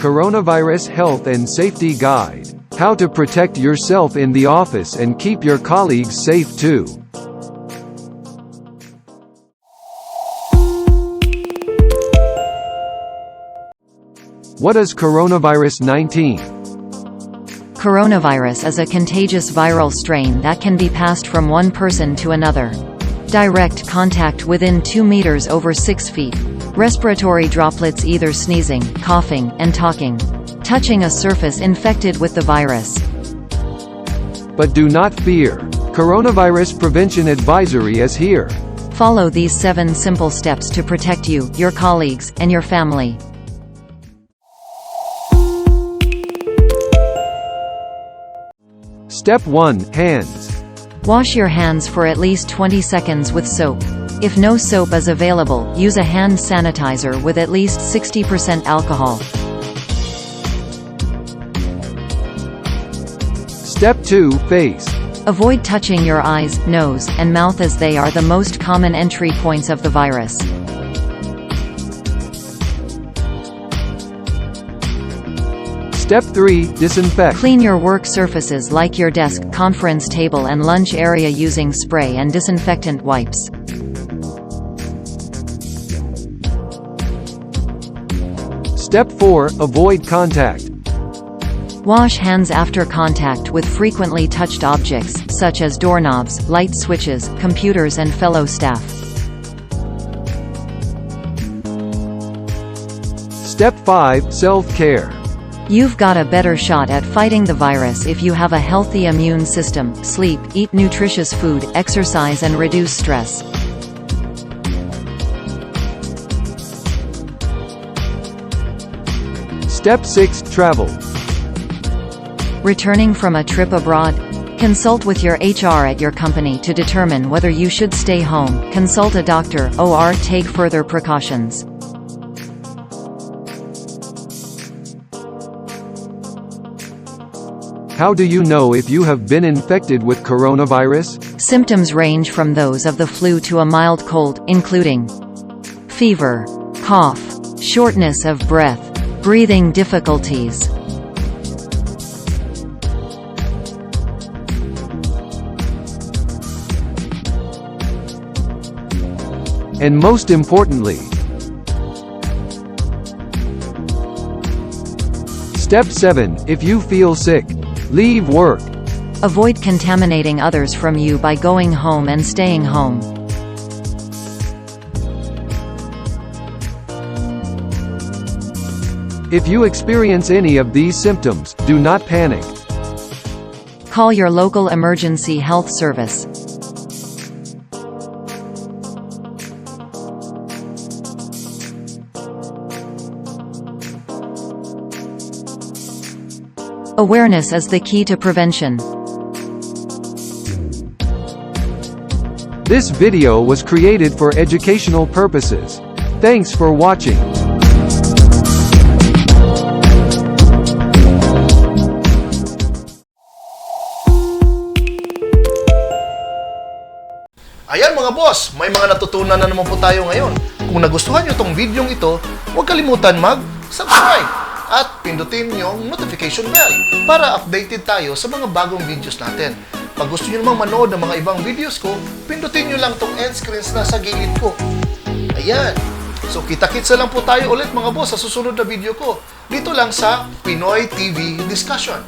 Coronavirus Health and Safety Guide. How to protect yourself in the office and keep your colleagues safe too. What is coronavirus 19? Coronavirus is a contagious viral strain that can be passed from one person to another. Direct contact within 2 meters over 6 feet. Respiratory droplets either sneezing, coughing, and talking. Touching a surface infected with the virus. But do not fear. Coronavirus prevention advisory is here. Follow these 7 simple steps to protect you, your colleagues, and your family. Step 1. Hands. Wash your hands for at least 20 seconds with soap. If no soap is available, use a hand sanitizer with at least 60% alcohol. Step 2. Face. Avoid touching your eyes, nose, and mouth as they are the most common entry points of the virus. Step 3. Disinfect. Clean your work surfaces like your desk, conference table and lunch area using spray and disinfectant wipes. Step 4. Avoid contact. Wash hands after contact with frequently touched objects, such as doorknobs, light switches, computers and fellow staff. Step 5. Self-care. You've got a better shot at fighting the virus if you have a healthy immune system, sleep, eat nutritious food, exercise and reduce stress. Step 6. Travel. Returning from a trip abroad? Consult with your HR at your company to determine whether you should stay home, consult a doctor, or take further precautions. How do you know if you have been infected with coronavirus? Symptoms range from those of the flu to a mild cold, including fever, cough, shortness of breath, breathing difficulties. And most importantly, Step 7. If you feel sick, leave work. Avoid contaminating others from you by going home and staying home. If you experience any of these symptoms, do not panic. Call your local emergency health service. Awareness is the key to prevention. This video was created for educational purposes. Thanks for watching. Ayan mga boss, may mga natutunan na naman po tayo ngayon. Kung nagustuhan nyo tong video ito, huwag kalimutan mag-subscribe at pindutin yung notification bell para updated tayo sa mga bagong videos natin. Pag gusto nyo namang manood ng mga ibang videos ko, pindutin nyo lang tong end screens na sa gilid ko. Ayan. So kita-kits na lang po tayo ulit mga boss sa susunod na video ko. Dito lang sa Pinoy TV Discussion.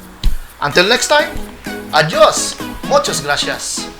Until next time, adios! Muchas gracias!